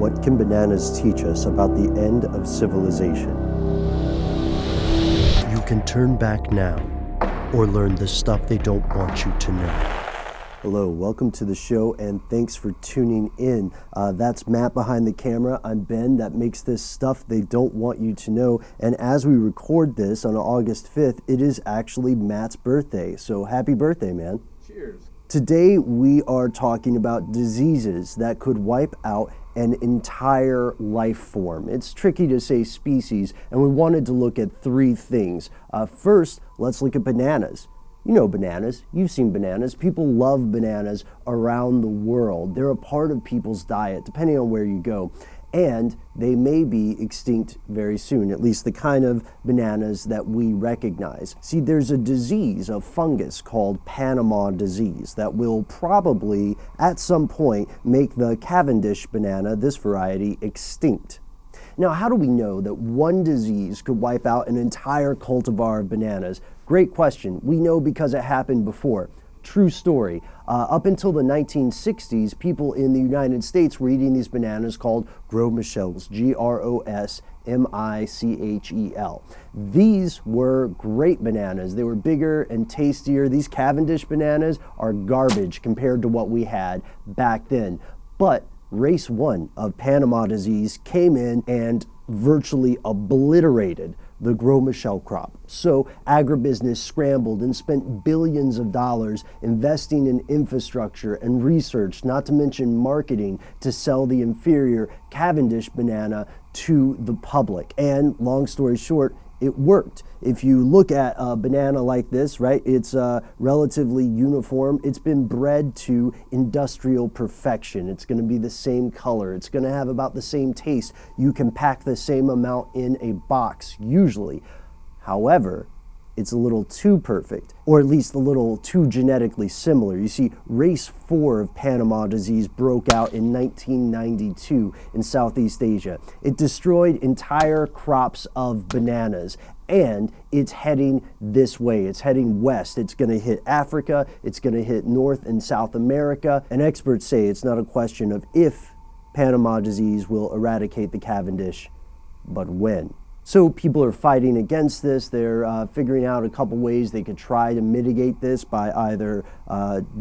What can bananas teach us about the end of civilization? You can turn back now or learn the stuff they don't want you to know. Hello, welcome to the show and thanks for tuning in. That's Matt behind the camera. I'm Ben. That makes this stuff they don't want you to know. And as we record this on August 5th, it is actually Matt's birthday. So happy birthday, man. Cheers. Today we are talking about diseases that could wipe out an entire life form. It's tricky to say species, and we wanted to look at three things. First, let's look at bananas. You know bananas, you've seen bananas. People love bananas around the world. They're a part of people's diet, depending on where you go. And they may be extinct very soon, at least the kind of bananas that we recognize. See, there's a disease, a fungus called Panama disease that will probably, at some point, make the Cavendish banana, this variety, extinct. Now, how do we know that one disease could wipe out an entire cultivar of bananas? Great question. We know because it happened before. True story. Up until the 1960s, people in the United States were eating these bananas called Gros Michels, Grosmichel. These were great bananas. They were bigger and tastier. These Cavendish bananas are garbage compared to what we had back then. But race 1 of Panama disease came in and virtually obliterated the Gros Michel crop. So agribusiness scrambled and spent billions of dollars investing in infrastructure and research, not to mention marketing, to sell the inferior Cavendish banana to the public. And long story short, it worked. If you look at a banana like this, right, it's relatively uniform. It's been bred to industrial perfection. It's going to be the same color. It's going to have about the same taste. You can pack the same amount in a box, usually. However, it's a little too perfect, or at least a little too genetically similar. You see, race 4 of Panama disease broke out in 1992 in Southeast Asia. It destroyed entire crops of bananas, and it's heading this way. It's heading west. It's going to hit Africa. It's going to hit North and South America. And experts say it's not a question of if Panama disease will eradicate the Cavendish, but when. So people are fighting against this. They're figuring out a couple ways they could try to mitigate this by either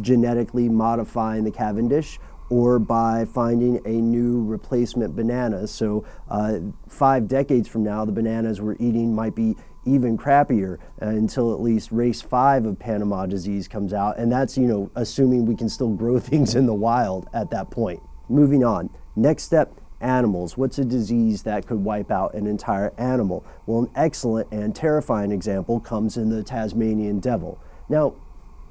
genetically modifying the Cavendish or by finding a new replacement banana. So 5 decades from now, the bananas we're eating might be even crappier until at least race 5 of Panama disease comes out. And that's, assuming we can still grow things in the wild at that point. Moving on. Next step, animals. What's a disease that could wipe out an entire animal? Well, an excellent and terrifying example comes in the Tasmanian devil. Now,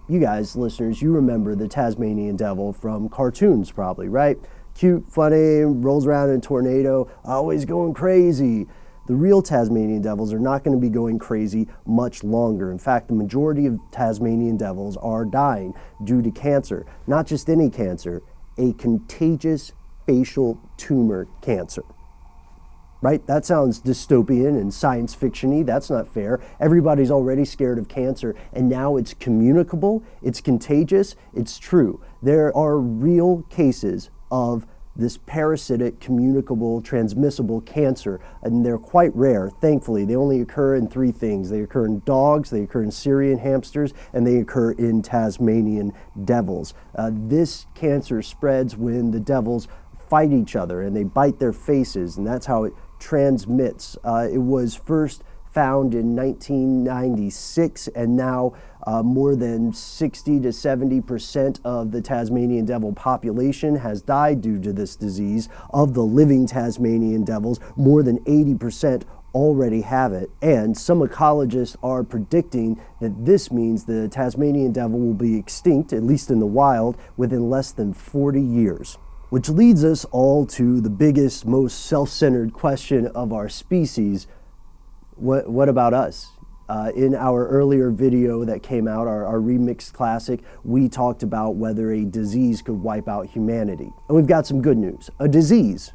you guys, listeners, you remember the Tasmanian devil from cartoons probably, right? Cute, funny, rolls around in a tornado, always going crazy. The real Tasmanian devils are not going to be going crazy much longer. In fact, the majority of Tasmanian devils are dying due to cancer. Not just any cancer, a contagious facial tumor cancer. Right? That sounds dystopian and science fiction-y. That's not fair. Everybody's already scared of cancer, and now it's communicable, it's contagious, it's true. There are real cases of this parasitic, communicable, transmissible cancer, and they're quite rare, thankfully. They only occur in 3 things. They occur in dogs, they occur in Syrian hamsters, and they occur in Tasmanian devils. This cancer spreads when the devils fight each other and they bite their faces, and that's how it transmits. It was first found in 1996, and now more than 60 to 70% of the Tasmanian devil population has died due to this disease. Of the living Tasmanian devils, more than 80% already have it, and some ecologists are predicting that this means the Tasmanian devil will be extinct, at least in the wild, within less than 40 years. Which leads us all to the biggest, most self-centered question of our species. What about us? In our earlier video that came out, our remixed classic, we talked about whether a disease could wipe out humanity. And we've got some good news. A disease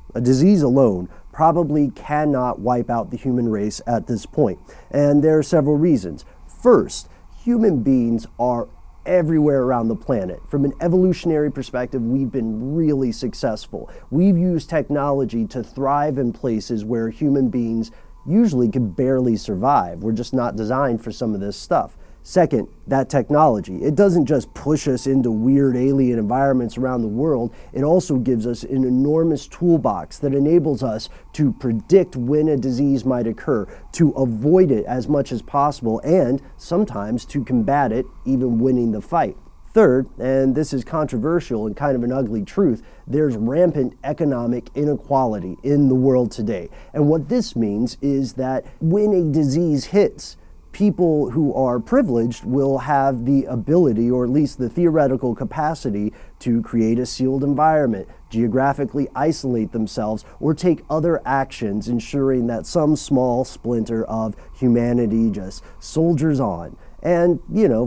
alone probably cannot wipe out the human race at this point. And there are several reasons. First, human beings are everywhere around the planet. From an evolutionary perspective, we've been really successful. We've used technology to thrive in places where human beings usually can barely survive. We're just not designed for some of this stuff. Second, that technology. It doesn't just push us into weird alien environments around the world, it also gives us an enormous toolbox that enables us to predict when a disease might occur, to avoid it as much as possible, and sometimes to combat it, even winning the fight. Third, and this is controversial and kind of an ugly truth, there's rampant economic inequality in the world today. And what this means is that when a disease hits, people who are privileged will have the ability, or at least the theoretical capacity, to create a sealed environment, geographically isolate themselves, or take other actions ensuring that some small splinter of humanity just soldiers on. And,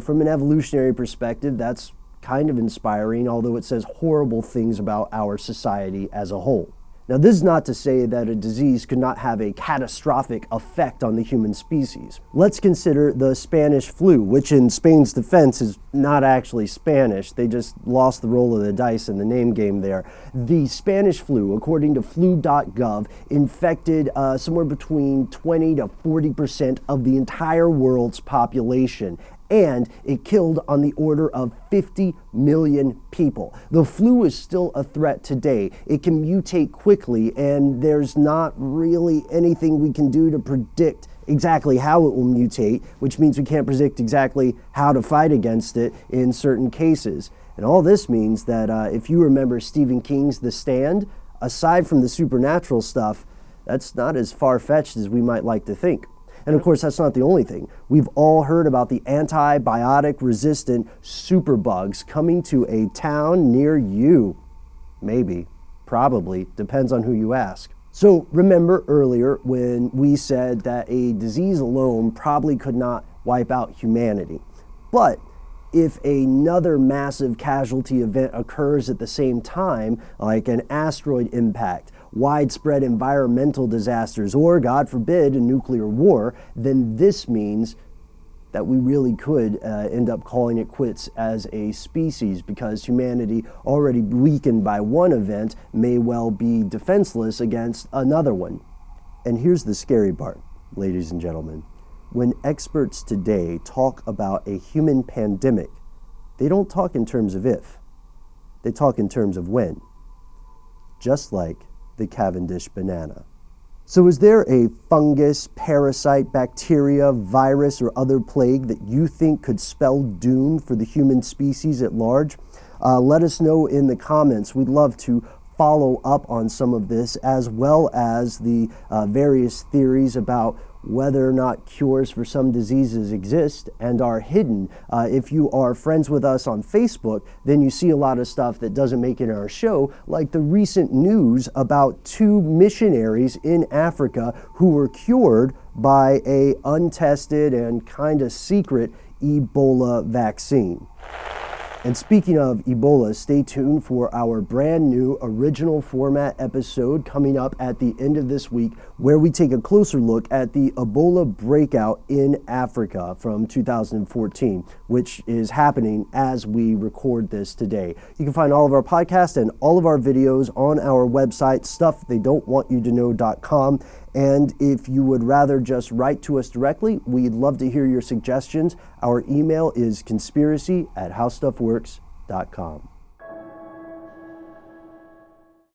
from an evolutionary perspective, that's kind of inspiring, although it says horrible things about our society as a whole. Now, this is not to say that a disease could not have a catastrophic effect on the human species. Let's consider the Spanish flu, which in Spain's defense is not actually Spanish. They just lost the roll of the dice in the name game there. The Spanish flu, according to flu.gov, infected somewhere between 20 to 40% of the entire world's population. And it killed on the order of 50 million people. The flu is still a threat today. It can mutate quickly, and there's not really anything we can do to predict exactly how it will mutate, which means we can't predict exactly how to fight against it in certain cases. And all this means that if you remember Stephen King's The Stand, aside from the supernatural stuff, that's not as far-fetched as we might like to think. And of course, that's not the only thing. We've all heard about the antibiotic-resistant superbugs coming to a town near you. Maybe, probably, depends on who you ask. So remember earlier when we said that a disease alone probably could not wipe out humanity. But if another massive casualty event occurs at the same time, like an asteroid impact, widespread environmental disasters, or, God forbid, a nuclear war, then this means that we really could end up calling it quits as a species, because humanity, already weakened by one event, may well be defenseless against another one. And here's the scary part, ladies and gentlemen. When experts today talk about a human pandemic, they don't talk in terms of if, they talk in terms of when. Just like the Cavendish banana. So is there a fungus, parasite, bacteria, virus, or other plague that you think could spell doom for the human species at large? Let us know in the comments. We'd love to follow up on some of this, as well as the various theories about whether or not cures for some diseases exist and are hidden. If you are friends with us on Facebook, then you see a lot of stuff that doesn't make it in our show, like the recent news about 2 missionaries in Africa who were cured by a untested and kind of secret Ebola vaccine. And speaking of Ebola, stay tuned for our brand new original format episode coming up at the end of this week, where we take a closer look at the Ebola breakout in Africa from 2014, which is happening as we record this today. You can find all of our podcasts and all of our videos on our website, stufftheydon'twantyoutoKnow.com. And if you would rather just write to us directly, we'd love to hear your suggestions. Our email is conspiracy@howstuffworks.com.